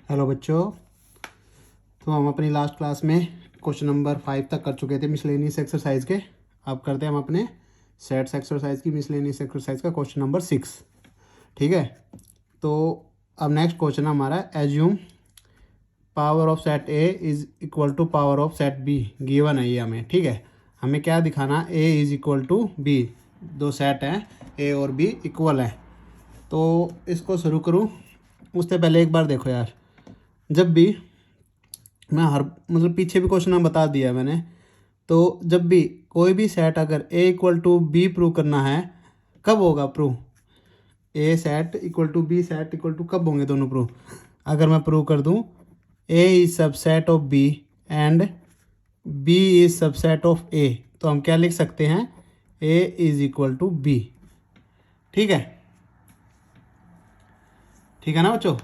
Hello बच्चों। तो हम अपनी लास्ट क्लास में क्वेश्चन नंबर 5 तक कर चुके थे मिसलेनियस एक्सरसाइज के। अब करते हैं हम अपने सेट्स एक्सरसाइज की मिसलेनियस एक्सरसाइज का क्वेश्चन नंबर 6। ठीक है, तो अब नेक्स्ट क्वेश्चन हमारा assume power of set A is equal to power of set B given है ये हमें। ठीक है, हमें क्या दिखाना, A is equal to B. दो सेट हैं ए और बी इक्वल हैं। तो इसको शुरू करूँ उससे पहले एक बार देखो यार, जब भी मैं हर पीछे भी क्वेश्चन में बता दिया मैंने। तो जब भी कोई भी सेट अगर a equal to b prove करना है, कब होगा prove? A set equal to b set equal to कब होंगे दोनों प्रूव? अगर मैं प्रूव कर दूं a is subset of b and b is subset of a, तो हम क्या लिख सकते हैं, a is equal to b. ठीक है, ठीक है ना बच्चों।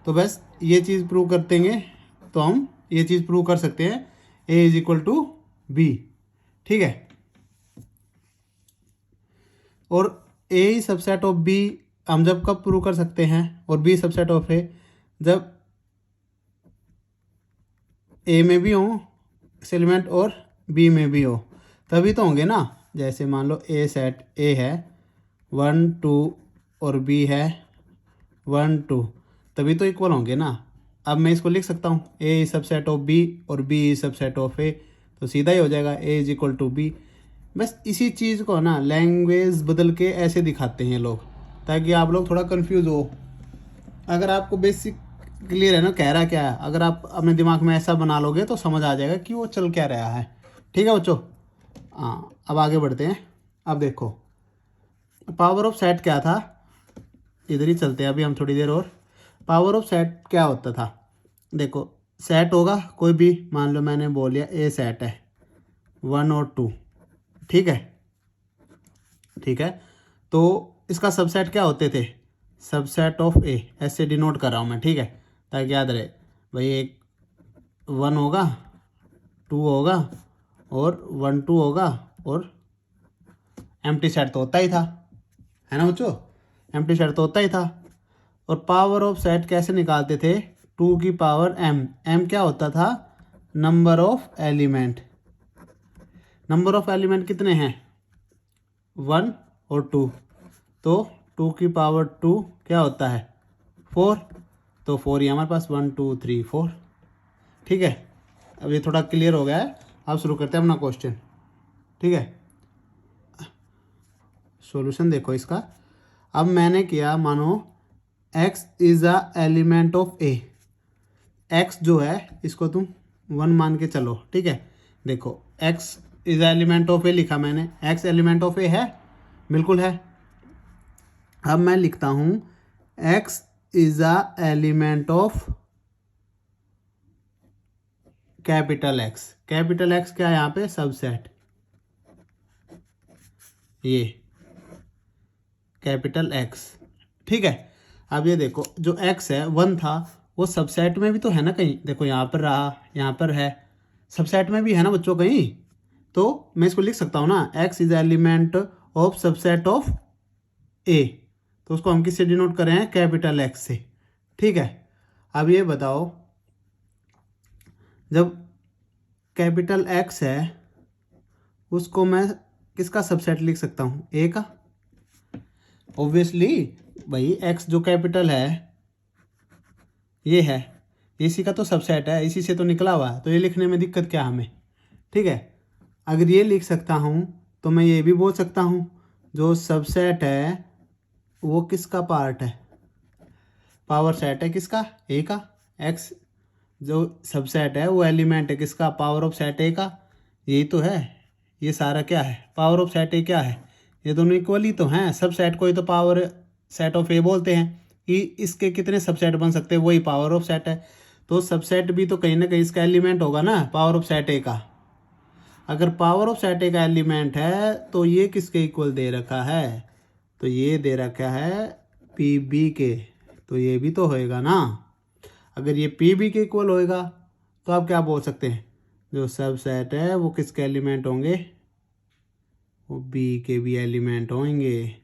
तो बस ये चीज़ प्रूव कर देंगे तो हम ये चीज़ प्रूव कर सकते हैं, a is equal to b. ठीक है, और ए सबसेट ऑफ बी हम जब कब प्रूव कर सकते हैं, और बी सबसेट ऑफ ए जब ए में भी हो एलिमेंट और बी में भी हो, तभी तो होंगे ना। जैसे मान लो ए सेट ए है 1 2 और बी है 1 2, तभी तो इक्वल होंगे ना। अब मैं इसको लिख सकता हूँ ए इज सबसेट ऑफ बी और B is subset of a, तो सीधा ही हो जाएगा ए इज इक्वल टू बी। बस इसी चीज़ को ना लैंग्वेज बदल के ऐसे दिखाते हैं लोग, ताकि आप लोग थोड़ा कंफ्यूज हो। अगर आपको बेसिक क्लियर है ना कह रहा क्या है, अगर आप अपने दिमाग में ऐसा बना लोगे तो समझ आ जाएगा कि वो चल क्या रहा है। ठीक है बच्चों, हाँ अब आगे बढ़ते हैं। अब देखो पावर ऑफ सेट क्या था, इधर ही चलते हैं अभी हम थोड़ी देर और। पावर ऑफ सेट क्या होता था, देखो सेट होगा कोई भी, मान लो मैंने बोल लिया ए सेट है 1 और 2। ठीक है, ठीक है, तो इसका सबसेट क्या होते थे, सबसेट ऑफ ए, ऐसे डिनोट कर रहा हूँ मैं। ठीक है, ताकि याद रहे भाई, एक 1 होगा 2 होगा और 1 2 होगा, और एम्प्टी सेट तो होता ही था, है ना बच्चों, एम्प्टी सेट तो होता ही था। और पावर ऑफ सेट कैसे निकालते थे, 2 की पावर एम, एम क्या होता था, number of element. Number of element कितने हैं 1 और 2, तो 2 की पावर 2 क्या होता है 4, तो 4 ही हमारे पास 1 2 3 4। ठीक है, अब ये थोड़ा क्लियर हो गया है। अब शुरू करते हैं अपना क्वेश्चन। ठीक है, सॉल्यूशन देखो इसका। अब मैंने किया, मानो x is a element of A, x जो है इसको तुम 1 मान के चलो। ठीक है, देखो x इज एलिमेंट ऑफ ए लिखा मैंने, x एलिमेंट ऑफ ए है, बिल्कुल है। अब मैं लिखता हूँ x is a element of capital x। Capital x क्या है यहाँ पे, सबसेट, ये कैपिटल x। ठीक है, अब ये देखो जो x है 1 था, वो सबसेट में भी तो है ना कहीं, देखो यहाँ पर रहा, यहाँ पर है, सबसेट में भी है ना बच्चों कहीं। तो मैं इसको लिख सकता हूँ ना, x is element of subset of a, तो उसको हम किससे डिनोट कर रहे हैं, कैपिटल x से। ठीक है, अब ये बताओ जब कैपिटल x है उसको मैं किसका सबसेट लिख सकता हूँ, ए का। ऑब्वियसली भाई x जो कैपिटल है ये है, इसी का तो सबसेट है, इसी से तो निकला हुआ है, तो ये लिखने में दिक्कत क्या हमें। ठीक है, अगर ये लिख सकता हूँ तो मैं ये भी बोल सकता हूँ जो सबसेट है वो किसका पार्ट है, पावर सेट है किसका, ए का। एक्स जो सबसेट है वो एलिमेंट है किसका, पावर ऑफ सेट ए का। यही तो है, ये सारा क्या है, पावर ऑफ सेट ए क्या है, ये दोनों इक्वल ही तो हैं। सब सेट को ही तो पावर सेट ऑफ ए बोलते हैं, कि इसके कितने सबसेट बन सकते हैं, वही पावर ऑफ सेट है। तो सबसेट भी तो कहीं ना कहीं इसका एलिमेंट होगा ना, पावर ऑफ सेट ए का। अगर पावर ऑफ सेट ए का एलिमेंट है तो ये किसके इक्वल दे रखा है, तो ये दे रखा है पी बी के, तो ये भी तो होएगा ना। अगर ये पी बी के इक्वल होएगा तो आप क्या बोल सकते हैं, जो सब सेट है वो किसके एलिमेंट होंगे, वो बी के भी एलिमेंट होंगे।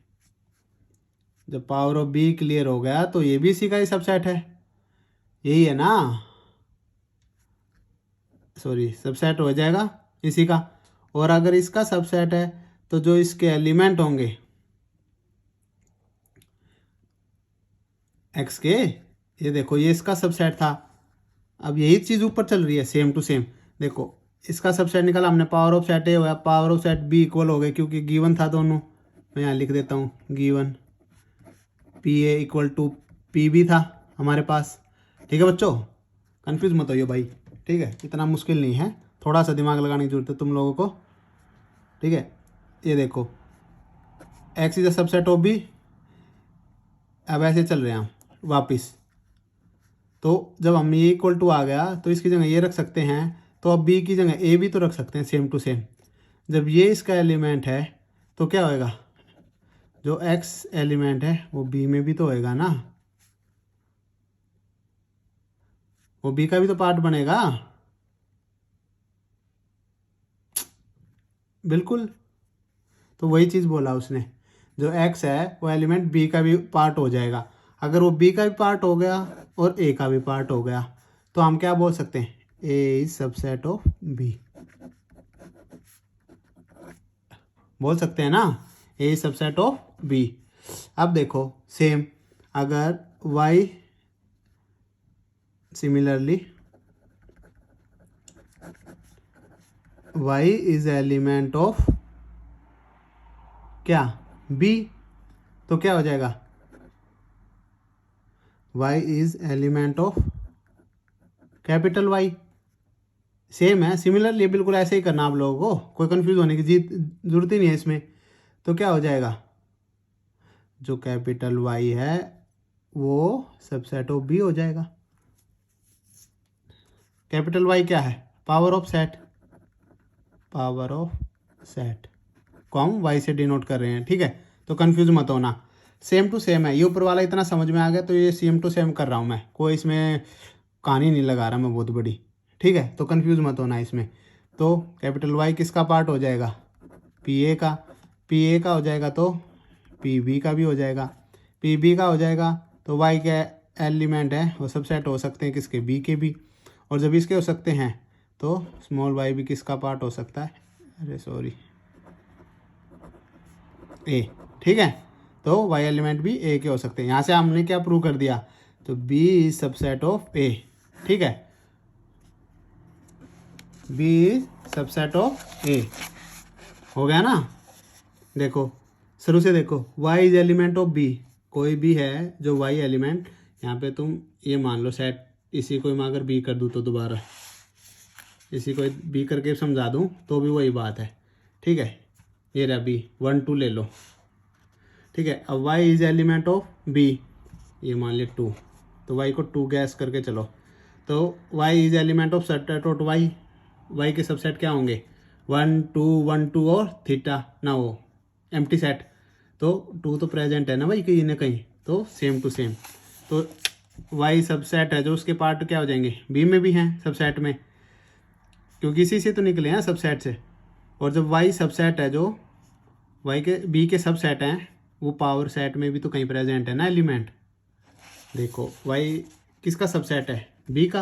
जब पावर ऑफ बी क्लियर हो गया तो ये भी इसी का ही सबसेट है। यही है ना, सॉरी सबसेट हो जाएगा इसी का। और अगर इसका सबसेट है तो जो इसके एलिमेंट होंगे एक्स के, ये देखो ये इसका सबसेट था। अब यही चीज़ ऊपर चल रही है सेम टू सेम। देखो इसका सबसेट निकाला हमने, पावर ऑफ सेट ए हुआ, power of set B equal हो गए क्योंकि गिवन था दोनों। मैं यहाँ लिख देता हूँ given P A equal to P B था हमारे पास। ठीक है बच्चों, कंफ्यूज मत होइए भाई, ठीक है, इतना मुश्किल नहीं है, थोड़ा सा दिमाग लगाने की जरूरत है तुम लोगों को। ठीक है, ये देखो X is a subset of B. अब ऐसे चल रहे हैं हम वापिस, तो जब हम ये इक्वल टू आ गया तो इसकी जगह ये रख सकते हैं, तो अब बी की जगह ए भी तो रख सकते हैं सेम टू सेम। जब ये इसका एलिमेंट है तो क्या होएगा, जो एक्स एलिमेंट है वो बी में भी तो होएगा ना, वो बी का भी तो पार्ट बनेगा। बिल्कुल, तो वही चीज़ बोला उसने, जो एक्स है वो एलिमेंट बी का भी पार्ट हो जाएगा। अगर वो बी का भी पार्ट हो गया और ए का भी पार्ट हो गया तो हम क्या बोल सकते हैं, a is subset of B, बोल सकते हैं ना, ए इज सबसेट ऑफ बी। अब देखो सेम, अगर y similarly y is element of क्या, b, तो क्या हो जाएगा, y is element of capital Y। Same है, सिमिलरली बिल्कुल ऐसे ही करना आप लोगों को, कोई कंफ्यूज होने की जरूरत ही नहीं है इसमें। तो क्या हो जाएगा, जो कैपिटल Y है वो सबसेट ऑफ B हो जाएगा। कैपिटल Y क्या है, power of set, power of set को हम Y से डिनोट कर रहे हैं। ठीक है, तो कंफ्यूज मत होना, सेम टू सेम है। ये ऊपर वाला इतना समझ में आ गया तो ये सेम टू सेम कर रहा हूँ मैं, कोई इसमें कहानी नहीं लगा रहा मैं बहुत बड़ी। ठीक है, तो कंफ्यूज मत होना इसमें। तो कैपिटल Y किसका पार्ट हो जाएगा, पी ए का, पी ए का हो जाएगा तो पी बी का भी हो जाएगा, पी बी का हो जाएगा तो Y के एलिमेंट है वो सबसेट हो सकते हैं किसके, बी के भी। और जब इसके हो सकते हैं तो स्मॉल y भी किसका पार्ट हो सकता है, अरे सॉरी ए। ठीक है, तो y एलिमेंट भी ए के हो सकते हैं। यहाँ से हमने क्या प्रूव कर दिया, तो b इज सबसेट ऑफ ए। ठीक है, b इज सबसेट ऑफ ए, हो गया ना। देखो शुरू से देखो, y is element of b, कोई भी है जो y एलिमेंट, यहाँ पे तुम ये मान लो सेट, इसी को मैं अगर b कर दूँ तो दोबारा इसी को b करके समझा दूँ तो भी वही बात है। ठीक है, ये रहा b, 1 2 ले लो। ठीक है, अब y is element of b, ये मान लिया 2, तो y को 2 गैस करके चलो, तो y is element of set of y के सबसेट क्या होंगे, 1 2 1 2 और थीटा ना वो एम्प्टी सेट, तो 2 तो प्रेजेंट है ना भाई कहीं ना कहीं, तो सेम टू सेम। तो y सबसेट है जो उसके पार्ट क्या हो जाएंगे, b में भी हैं सबसेट में, क्योंकि इसी से तो निकले हैं सबसेट से। और जब y सबसेट है जो y के b के सबसेट हैं वो पावर सेट में भी तो कहीं प्रेजेंट है ना एलिमेंट। देखो y किसका सबसेट है, b का,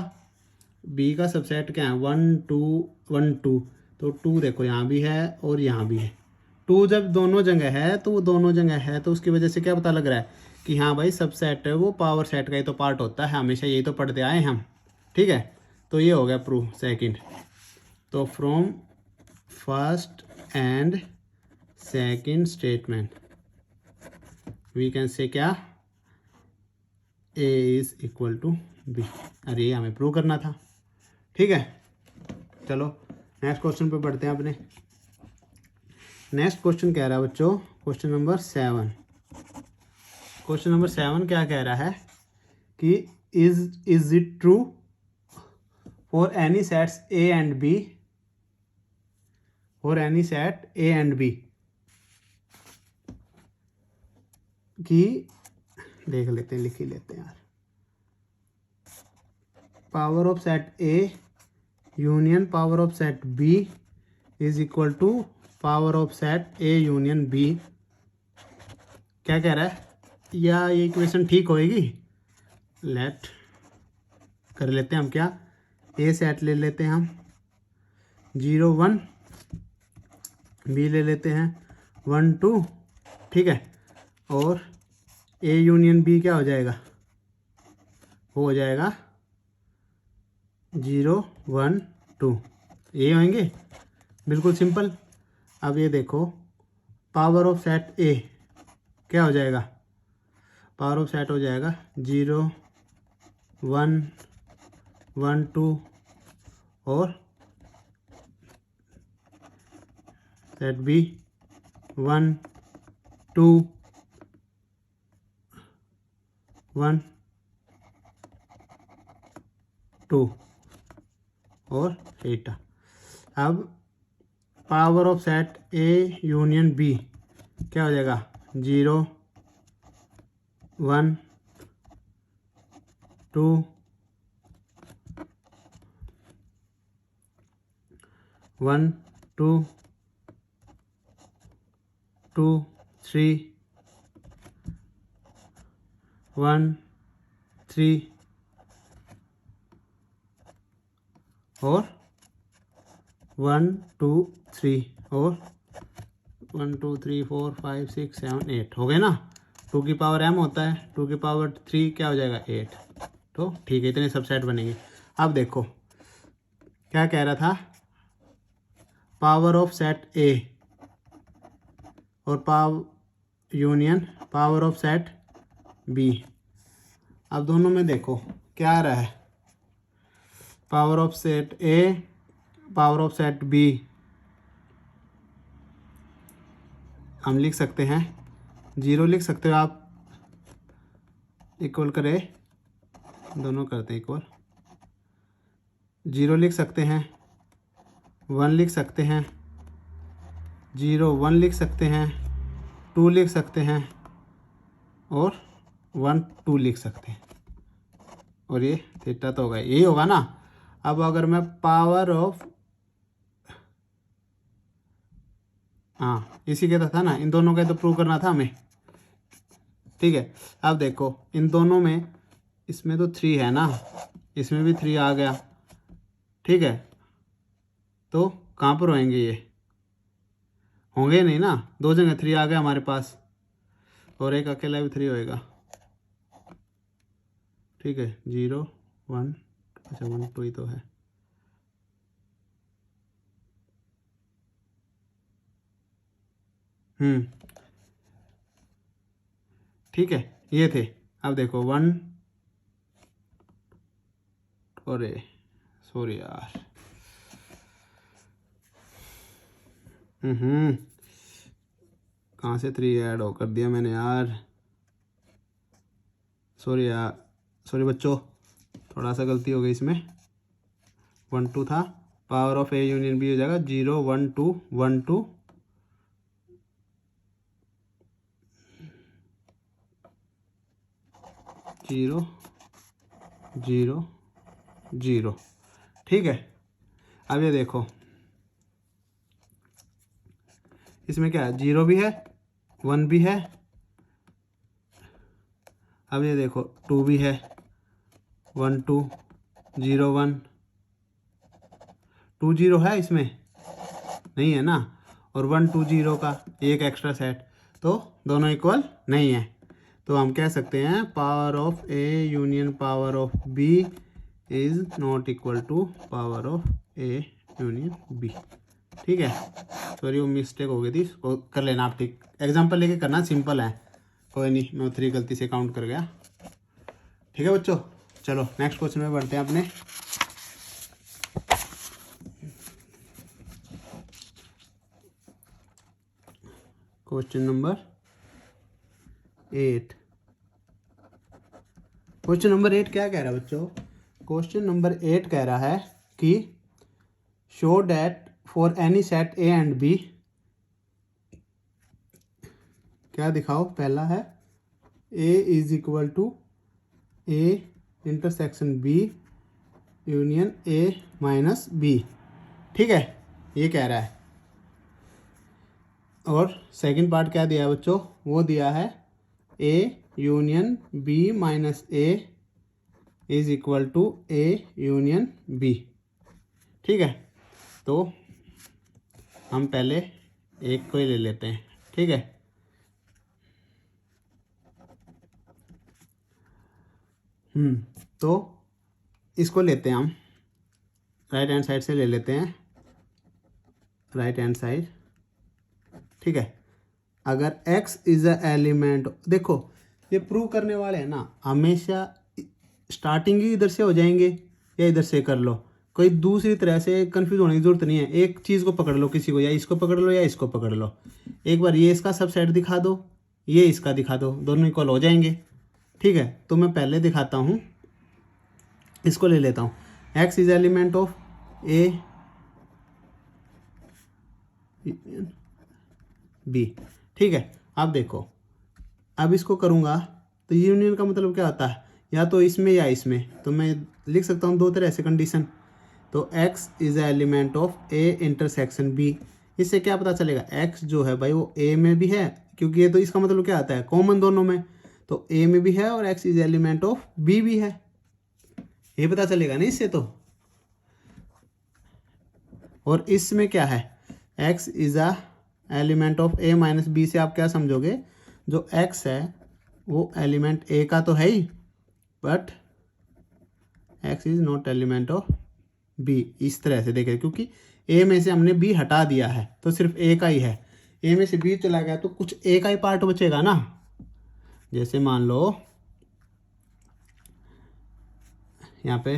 b का सबसेट क्या है, 1 2 1 2, तो 2 देखो यहाँ भी है और यहाँ भी है। 2 जब दोनों जगह है तो वो दोनों जगह है तो उसकी वजह से क्या पता लग रहा है कि हाँ भाई सबसेट है वो पावर सेट का ही तो पार्ट होता है, हमेशा यही तो पढ़ते आए हम। ठीक है, तो ये हो गया प्रूफ सेकंड। तो from first and second statement we can say क्या, A is equal to B. अरे ये हमें प्रूव करना था। ठीक है, चलो नेक्स्ट क्वेश्चन पे पढ़ते हैं अपने। नेक्स्ट क्वेश्चन कह रहा है बच्चों, क्वेश्चन नंबर 7। क्वेश्चन नंबर 7 क्या कह रहा है कि is it true for any sets A and B, for any set A and B, कि देख लेते हैं, लिख ही लेते हैं यार, power of set A union power of set B is equal to power of set A union B. क्या कह रहा है, या ये इक्वेशन ठीक होएगी, लेट कर लेते हैं हम क्या, ए सेट ले लेते हैं हम 0 1, बी ले लेते हैं 1 2, ठीक है, और ए यूनियन बी क्या हो जाएगा, वो हो जाएगा 0 1 2, ये होंगे, बिल्कुल सिंपल। अब ये देखो पावर ऑफ सेट ए क्या हो जाएगा, पावर ऑफ सेट हो जाएगा 0 1 1 2 और सेट बी 1 2 1 2 और एटा। अब power of set A union B क्या हो जाएगा 0 1 2 1 2 2 3 1 3 और 1 2 3 और 1 2 3 4 5 6 7 8 हो गए ना। 2 की पावर m होता है, 2 की पावर 3 क्या हो जाएगा 8। तो ठीक है, इतने सबसेट बनेंगे। अब देखो क्या कह रहा था, पावर ऑफ सेट ए और union power of set B. अब दोनों में देखो क्या आ रहा है, power of set A power of set B हम लिख सकते हैं 0 लिख सकते हो आप, इक्वल करे, दोनों करते हैं इक्वल, 0 लिख सकते हैं, 1 लिख सकते हैं, 0 1 लिख सकते हैं, 2 लिख सकते हैं और 1 2 लिख सकते हैं। और ये थीटा तो होगा, यही होगा ना। अब अगर मैं पावर ऑफ, हाँ इसी के था ना, इन दोनों का तो प्रूव करना था हमें, ठीक है। अब देखो इन दोनों में, इसमें तो 3 है ना, इसमें भी 3 आ गया, ठीक है, तो कहाँ पर होंगे ये, होंगे नहीं ना, 2 जगह 3 आ गया हमारे पास और एक अकेला भी 3 होएगा, ठीक है। 0 1, अच्छा 1 2 ही तो है, ठीक है, ये थे। अब देखो 1, अरे सॉरी यार, कहाँ से 3 ऐड हो कर दिया मैंने यार, सॉरी यार, सॉरी बच्चों, थोड़ा सा गलती हो गई इसमें। 1 2 था, power of A union B हो जाएगा 0 1 2 1 2 0 0 0, ठीक है। अब ये देखो इसमें क्या है, 0 भी है 1 भी है, अब ये देखो 2 भी है 1 2 0 1 2 0 है, इसमें नहीं है ना, और 1 2 0 का एक एक्स्ट्रा सेट, तो दोनों इक्वल नहीं है। तो हम कह सकते हैं power of A union power of B is not equal to power of A union B, ठीक है। सॉरी वो मिस्टेक हो गई थी, इसको कर लेना आप ठीक, एग्जांपल लेके करना, सिंपल है, कोई नहीं, मैं 3 गलती से काउंट कर गया, ठीक है बच्चों। चलो नेक्स्ट क्वेश्चन में बढ़ते हैं अपने। Question number 8। क्वेश्चन नंबर 8 क्या कह रहा है बच्चों, क्वेश्चन नंबर 8 कह रहा है कि show that for any set A and b, क्या दिखाओ, पहला है a is equal to a intersection b union a minus b, ठीक है, ये कह रहा है। और सेकंड पार्ट क्या दिया है बच्चों, वो दिया है A union B minus A is equal to A union B. ठीक है, तो हम पहले एक को ही ले लेते हैं। ठीक है, तो इसको लेते हैं हम, राइट हैंड साइड से ले लेते हैं, राइट हैंड साइड। ठीक है, अगर x इज अ एलिमेंट, देखो ये प्रूव करने वाले हैं ना, हमेशा स्टार्टिंग ही इधर से हो जाएंगे या इधर से कर लो, कोई दूसरी तरह से कंफ्यूज होने की जरूरत नहीं है। एक चीज़ को पकड़ लो, किसी को, या इसको पकड़ लो या इसको पकड़ लो। एक बार ये इसका सबसेट दिखा दो, ये इसका दिखा दो, दोनों इक्वल हो जाएंगे। ठीक है, तो मैं पहले दिखाता हूँ, इसको ले लेता हूँ। x is element of A B. ठीक है, अब देखो, अब इसको करूँगा तो यूनियन का मतलब क्या होता है, या तो इसमें या इसमें। तो मैं लिख सकता हूँ दो तरह से कंडीशन। तो x is element of a intersection b। इससे क्या पता चलेगा, x जो है भाई वो a में भी है, क्योंकि ये तो इसका मतलब क्या आता है, कॉमन दोनों में, तो a में भी है और x is element of b भी है, ये पता चलेगा ना इससे तो। और इसमें क्या है, x is a element of a minus B से आप क्या समझोगे, जो x है वो एलिमेंट a का तो है ही, but x is not element of b। इस तरह से देखें, क्योंकि a में से हमने b हटा दिया है तो सिर्फ a का ही है, a में से b चला गया तो कुछ a का ही पार्ट बचेगा ना। जैसे मान लो यहाँ पे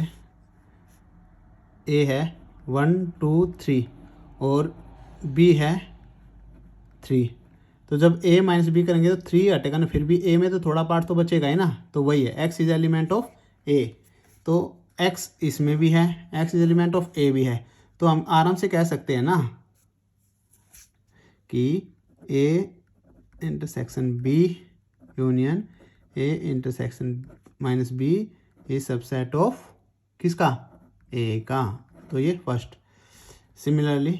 a है 1 2 3 और b है 3, तो जब a माइनस बी करेंगे तो 3 हटेगा ना, फिर भी a में तो थोड़ा पार्ट तो बचेगा ही ना। तो वही है, x is element of a, तो x इसमें भी है, x is element of a भी है। तो हम आराम से कह सकते हैं ना कि a intersection b union a intersection minus b is subset of किसका, a का। तो ये फर्स्ट। सिमिलरली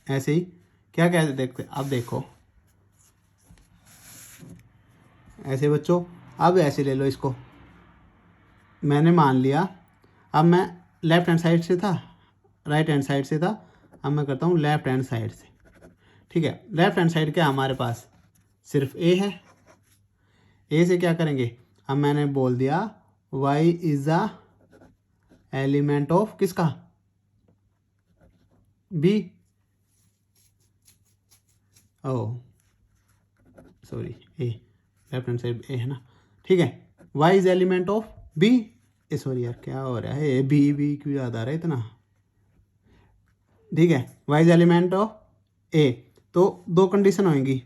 ऐसे ही क्या कहते देखते, अब देखो ऐसे बच्चों, अब ऐसे ले लो इसको, मैंने मान लिया, अब मैं लेफ्ट हैंड साइड से था, राइट हैंड साइड से था, अब मैं करता हूँ लेफ्ट हैंड साइड से। ठीक है, लेफ्ट हैंड साइड क्या हमारे पास सिर्फ a है, a से क्या करेंगे, अब मैंने बोल दिया y is a element of किसका, b। Oh sorry, a, left hand side a है ना। ठीक है, y is element of b, sorry यार क्या हो रहा है, b b क्यों याद आ रहा है इतना। ठीक है, y is element of a, तो दो कंडीशन होंगी,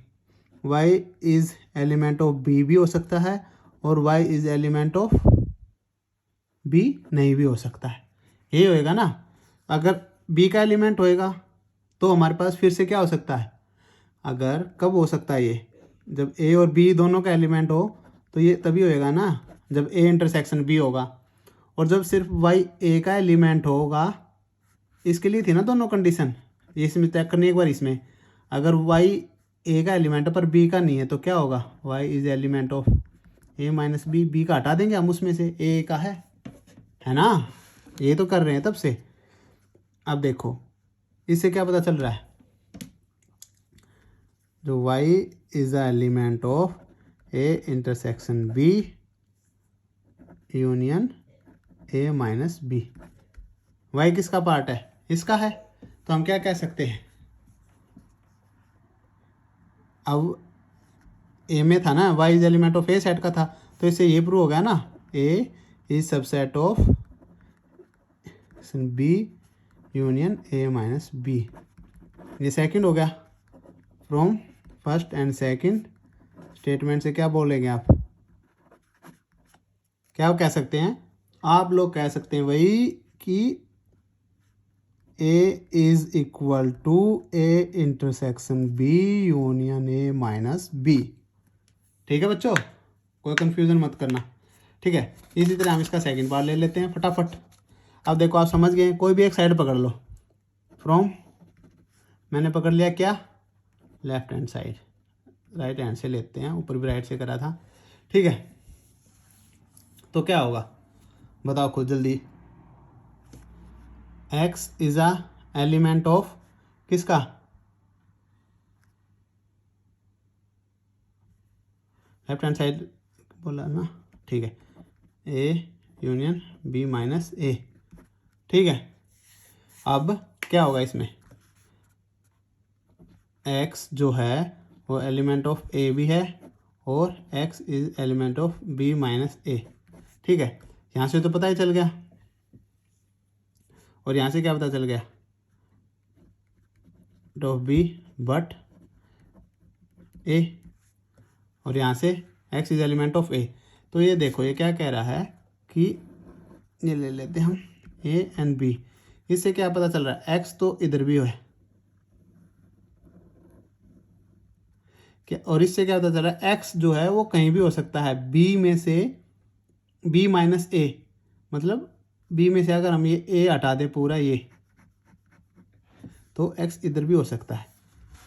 y is element of b भी हो सकता है और y is element of b नहीं भी हो सकता है, यही होएगा ना। अगर b का एलिमेंट होएगा तो हमारे पास फिर से क्या हो सकता है, अगर कब हो सकता है ये, जब a और b दोनों का एलिमेंट हो, तो ये तभी होएगा ना जब a इंटरसेक्शन b होगा। और जब सिर्फ y a का एलिमेंट होगा, इसके लिए थी ना दोनों कंडीशन, ये इसमें चेक करनी एक बार। इसमें अगर y a का एलिमेंट है पर b का नहीं है तो क्या होगा, y is element of a minus B, b का हटा देंगे हम, उसमें से a का है ना, ये तो कर रहे हैं तब से। अब देखो इससे क्या पता चल रहा है, जो y is a element of a intersection b union a minus B, y किसका पार्ट है, इसका है। तो हम क्या कह सकते हैं, अब a में था ना, y is element of a set का था, तो इससे ये प्रूव हो गया ना, a is subset of b union a minus b। ये सेकंड हो गया। From first and second statement से क्या बोलेंगे आप, क्या कह सकते हैं, आप लोग कह सकते हैं वही कि a is equal to a intersection b union a minus b। ठीक है बच्चों, कोई कंफ्यूजन मत करना। ठीक है, इसी तरह हम इसका सेकंड पार्ट ले लेते हैं फटाफट। अब देखो आप समझ गए, कोई भी एक साइड पकड़ लो, फ्रॉम मैंने पकड़ लिया क्या, left hand side, right hand से लेते हैं, ऊपर भी राइट से करा था। ठीक है, तो क्या होगा बताओ खुद जल्दी। x is a element of किसका, लेफ्ट हैंड साइड बोला ना, ठीक है, A union B minus a. ठीक है, अब क्या होगा इसमें, x जो है वो एलिमेंट ऑफ ए भी है और x is element of b minus a. ठीक है, यहाँ से तो पता ही चल गया, और यहाँ से क्या पता चल गया, ऑफ बी बट ए, और यहाँ से x is element of a. तो ये देखो ये क्या कह रहा है कि ये ले लेते हैं हम a एंड b, इससे क्या पता चल रहा है, x तो इधर भी है क्या, और इससे क्या पता चल रहा है, x जो है वो कहीं भी हो सकता है, b में से b माइनस ए, मतलब b में से अगर हम ये a हटा दें पूरा ये, तो x इधर भी हो सकता है,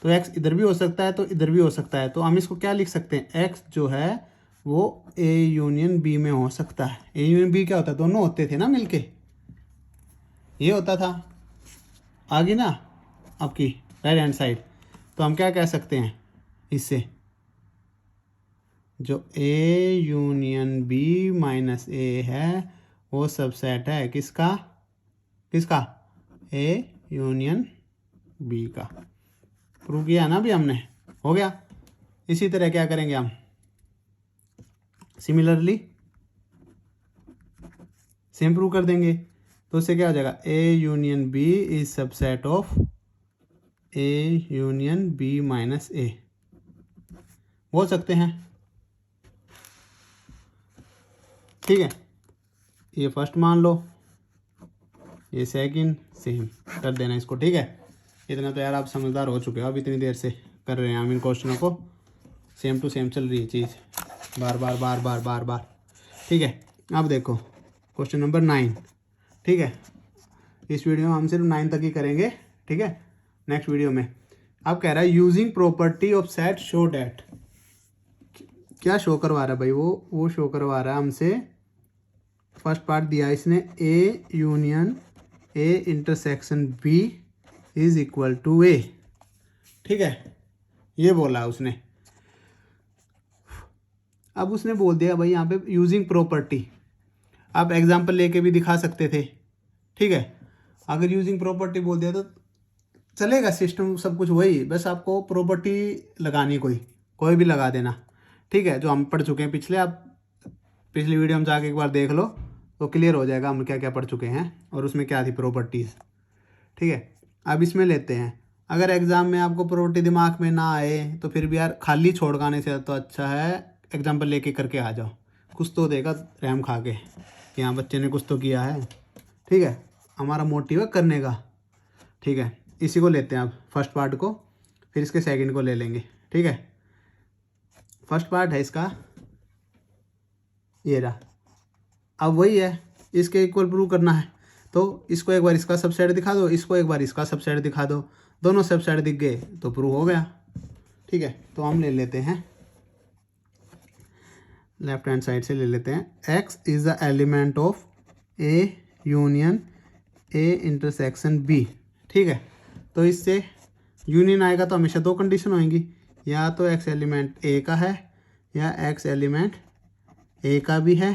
तो x इधर भी हो सकता है तो इधर भी हो सकता है, तो हम इसको क्या लिख सकते हैं, x जो है वो a यूनियन b में हो सकता है। a यूनियन b क्या होता है, दोनों होते थे ना मिलके, ये होता था, आगे ना आपकी राइट हैंड साइड, तो हम क्या कह सकते हैं इससे, जो a यूनियन b माइनस ए है वो सबसेट है किसका, किसका, a यूनियन b का। प्रूव किया ना अभी हमने, हो गया। इसी तरह क्या करेंगे हम, सिमिलरली सेम प्रूव कर देंगे, तो उससे क्या हो जाएगा, a union b is subset of a union b minus a, बोल सकते हैं। ठीक है, ये फर्स्ट मान लो, ये सेकंड, सेम कर देना इसको। ठीक है, इतना तो यार आप समझदार हो चुके हो, अब इतनी देर से कर रहे हैं हम इन क्वेश्चनों को, सेम टू सेम चल रही है चीज़, बार बार बार बार बार बार। ठीक है, अब देखो क्वेश्चन नंबर 9। ठीक है, इस वीडियो में हम सिर्फ 9 तक ही करेंगे। ठीक है, नेक्स्ट वीडियो में अब कह रहा है using property of set show that, क्या शो करवा रहा है भाई, वो शो करवा रहा है हमसे, फर्स्ट पार्ट दिया इसने, a union a intersection b is equal to a. ठीक है, ये बोला उसने। अब उसने बोल दिया भाई यहाँ पे यूजिंग प्रॉपर्टी, आप एग्जांपल लेके भी दिखा सकते थे। ठीक है, अगर यूजिंग प्रॉपर्टी बोल दिया तो चलेगा, सिस्टम सब कुछ वही, बस आपको प्रॉपर्टी लगानी, कोई भी लगा देना। ठीक है, जो हम पढ़ चुके हैं पिछले, आप पिछली वीडियो में जाके एक बार देख लो तो क्लियर हो जाएगा हम क्या क्या पढ़ चुके हैं और उसमें क्या थी प्रॉपर्टीज़। ठीक है, अब इसमें लेते हैं, अगर एग्ज़ाम में आपको प्रॉपर्टी दिमाग में ना आए तो फिर भी यार खाली छोड़काने से तो अच्छा है एग्जाम्पल लेके करके आ जाओ, कुछ तो देगा रहम खा के कि हाँ बच्चे ने कुछ तो किया है। ठीक है, हमारा मोटिव है करने का। ठीक है, इसी को लेते हैं अब फर्स्ट पार्ट को, फिर इसके सेकंड को ले लेंगे। ठीक है, फर्स्ट पार्ट है इसका ये रहा, अब वही है, इसके इक्वल प्रूव करना है, तो इसको एक बार इसका सबसेट दिखा दो, इसको एक बार इसका सबसेट दिखा दो, दोनों सबसेट दिख गए तो प्रूव हो गया। ठीक है, तो हम ले लेते हैं लेफ्ट हैंड साइड से ले लेते हैं, x is the element of a union a intersection b। ठीक है, तो इससे यूनियन आएगा तो हमेशा दो कंडीशन होंगी, या तो x एलिमेंट a का है या x एलिमेंट a का भी है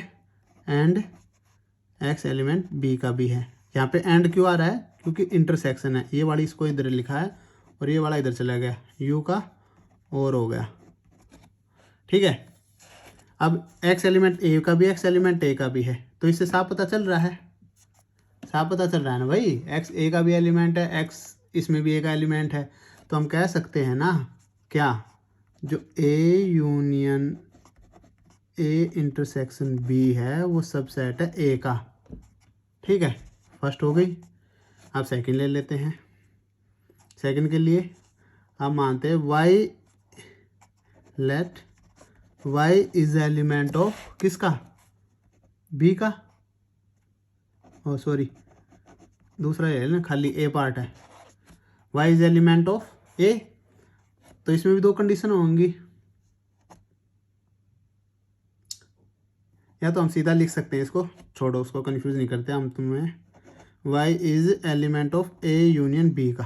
एंड x एलिमेंट b का भी है। यहाँ पे एंड क्यों आ रहा है, क्योंकि इंटरसेक्शन है, ये वाली इसको इधर लिखा है और ये वाला इधर चला गया, u का और हो गया। ठीक है, अब x एलिमेंट a का भी x एलिमेंट a का भी है, तो इससे साफ पता चल रहा है, साफ पता चल रहा है ना भाई, x a का भी एलिमेंट है, x इसमें भी a का एलिमेंट है, तो हम कह सकते हैं ना क्या, जो a union a intersection b है वो सबसेट है a का। ठीक है, फर्स्ट हो गई, अब सेकंड ले लेते हैं। सेकंड के लिए हम मानते हैं y let y is element of किसका, b का, ओ सॉरी दूसरा है ना, खाली a पार्ट है, y is element of a, तो इसमें भी दो कंडीशन होंगी, या तो हम सीधा लिख सकते हैं इसको, छोड़ो उसको कंफ्यूज नहीं करते हम तुम्हें। Y is element of A union B का,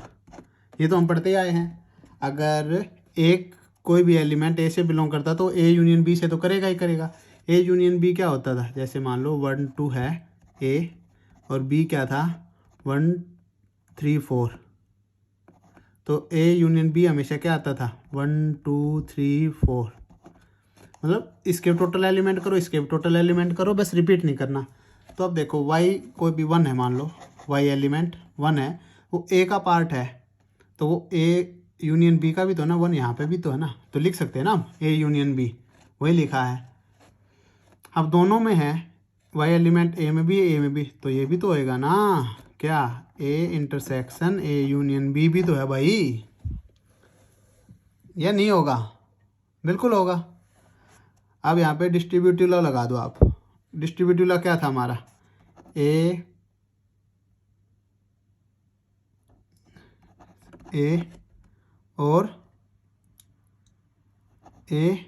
ये तो हम पढ़ते ही आए हैं। अगर एक कोई भी एलिमेंट ए से बिलोंग करता तो ए यूनियन बी से तो करेगा ही करेगा। ए यूनियन बी क्या होता था, जैसे मान लो 1 2 है ए और बी क्या था 1 3 4, तो ए यूनियन बी हमेशा क्या आता था 1 2 3 4। मतलब इसके टोटल एलिमेंट करो, इसके टोटल एलिमेंट करो, बस रिपीट नहीं करना। तो अब देखो वाई कोई भी 1 है, मान लो वाई एलिमेंट 1 है, वो ए का पार्ट है, तो वो ए यूनियन बी का भी तो है ना, 1 यहाँ पे भी तो है ना, तो लिख सकते हैं ना हम ए यूनियन बी, वही लिखा है। अब दोनों में है वाई एलिमेंट ए में भी ए में भी, तो ये भी तो होएगा ना, क्या ए इंटरसेक्शन ए यूनियन बी भी तो है भाई, या नहीं होगा? बिल्कुल होगा। अब यहाँ पे डिस्ट्रीब्यूटिव लॉ लगा दो आप। डिस्ट्रीब्यूटिव लॉ क्या था हमारा, ए और ए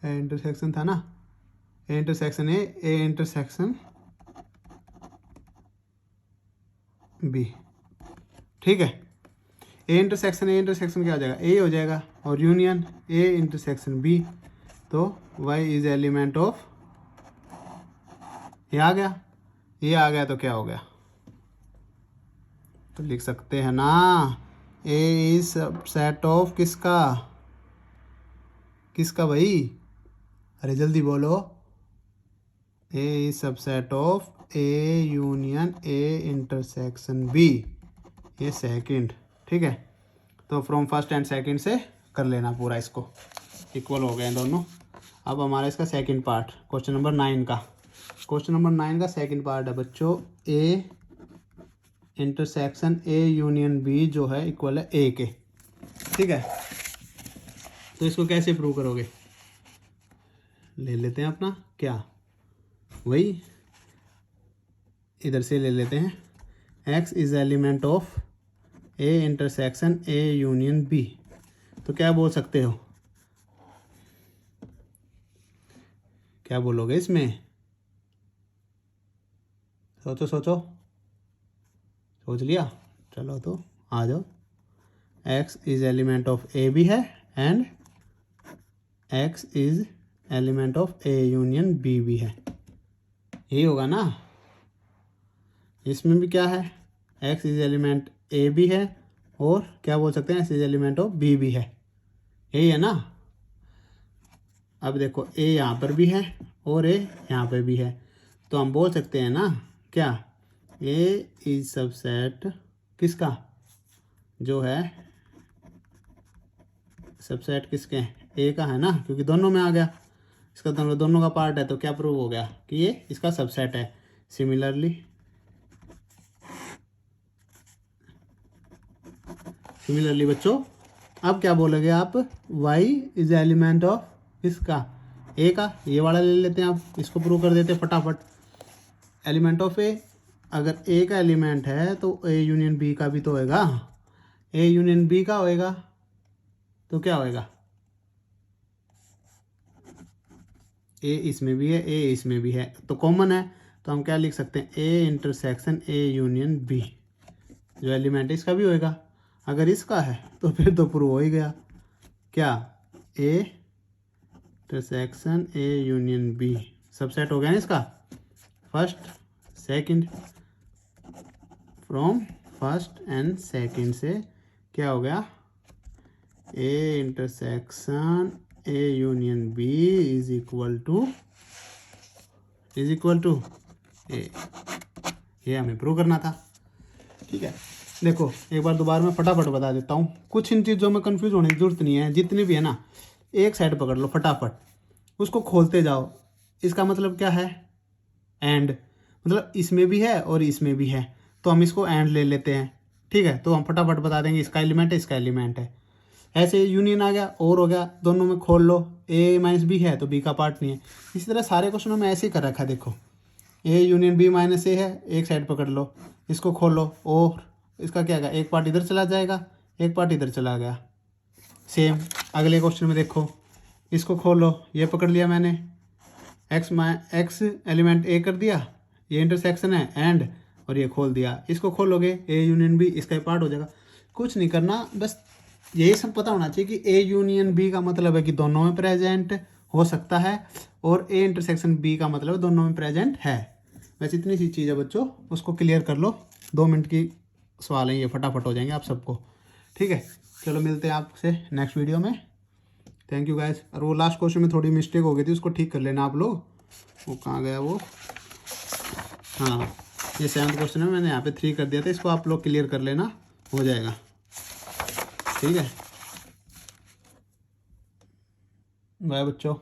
इंटरसेक्शन था ना, A intersection A intersection B, ठीक है। ए इंटरसेक्शन क्या हो जाएगा, ए हो जाएगा, और यूनियन ए इंटरसेक्शन बी, तो वाई इज एलिमेंट ऑफ, ये आ गया, ये आ गया तो क्या हो गया, तो लिख सकते हैं ना ए इज सबसेट ऑफ किसका, किसका भाई, अरे जल्दी बोलो, a is subset of A union a intersection b, ये सेकंड, ठीक है। तो फ्रॉम फर्स्ट एंड सेकंड से कर लेना पूरा, इसको इक्वल हो गए दोनों। अब हमारा इसका सेकंड पार्ट क्वेश्चन नंबर 9 का, क्वेश्चन नंबर 9 का सेकंड पार्ट है बच्चों, A intersection A union B जो है इक्वल है ए के, ठीक है। तो इसको कैसे प्रूव करोगे, ले लेते हैं अपना क्या, वही इधर से ले लेते हैं, X is element of A intersection A union B, तो क्या बोल सकते हो, क्या बोलोगे इसमें, सोचो सोचो, सोच लिया, चलो तो आ जाओ। X is element of A भी है and X is element of A union B भी है, यही होगा ना। इसमें भी क्या है, एक्स इज एलिमेंट ए भी है और क्या बोल सकते हैं X is element of B भी है, यही है ना। अब देखो ए यहाँ पर भी है और ए यहाँ पर भी है, तो हम बोल सकते हैं ना क्या, ए इज सबसेट किसका, जो है सबसेट किसके, ए का है ना, क्योंकि दोनों में आ गया, इसका दोनों का पार्ट है, तो क्या प्रूव हो गया कि ये इसका सबसेट है। सिमिलरली बच्चों अब क्या बोलोगे आप, y इज एलिमेंट ऑफ किसका, ए का, ये वाला ले लेते हैं आप, इसको प्रूव कर देते हैं फटाफट। एलिमेंट ऑफ ए, अगर ए का एलिमेंट है तो ए यूनियन बी का भी तो होएगा, ए यूनियन बी का होएगा, तो क्या होएगा, ए इसमें भी है ए इसमें भी है, तो कॉमन है, तो हम क्या लिख सकते हैं, A intersection A union B, जो एलिमेंट है इसका भी होएगा, अगर इसका है तो फिर तो प्रूव हो ही गया, क्या ए इंटरसेक्शन ए यूनियन बी सबसेट हो गया ना इसका, first second, from first and second से क्या हो गया, a intersection A union b is equal to a, ये हमें प्रूव करना था, ठीक है। देखो एक बार दोबारा मैं फटाफट बता देता हूँ, कुछ इन चीज़ों में कंफ्यूज होने की जरूरत नहीं है, जितनी भी है ना, एक साइड पकड़ लो फटाफट, उसको खोलते जाओ, इसका मतलब क्या है, एंड, मतलब इसमें भी है और इसमें भी है, तो हम इसको एंड ले लेते हैं, ठीक है। तो हम फटाफट बता देंगे इसका एलिमेंट है इसका एलिमेंट है, ऐसे यूनियन आ गया और हो गया, दोनों में खोल लो, ए माइनस बी है तो बी का पार्ट नहीं है। इसी तरह सारे क्वेश्चनों में ऐसे ही कर रखा है, देखो ए यूनियन बी माइनस ए है, एक साइड पकड़ लो, इसको खोल लो और इसका क्या होगा, एक पार्ट इधर चला जाएगा एक पार्ट इधर चला गया, सेम अगले क्वेश्चन में देखो, इसको खोलो, ये पकड़ लिया मैंने, एक्स एलिमेंट ए कर दिया, ये इंटरसेक्शन है एंड, और ये खोल दिया, इसको खोलोगे ए यूनियन बी, इसका पार्ट हो जाएगा। कुछ नहीं करना, बस यही सब पता होना चाहिए कि ए यूनियन बी का मतलब है कि दोनों में प्रेजेंट हो सकता है, और ए इंटरसेक्शन बी का मतलब दोनों में प्रेजेंट है। बस इतनी सी चीज़ है बच्चों, उसको क्लियर कर लो। 2 मिनट की सवाल है ये, फटाफट हो जाएंगे आप सबको। ठीक है, चलो मिलते हैं आपसे नेक्स्ट वीडियो में। Thank you guys. और वो लास्ट क्वेश्चन में थोड़ी मिस्टेक हो गई थी, उसको ठीक कर लेना आप लोग। वो कहाँ गया वो, हाँ ये 7th क्वेश्चन है, मैंने यहाँ पे 3 कर दिया था, इसको आप लोग क्लियर कर लेना, हो जाएगा। ठीक है, बाय बच्चों।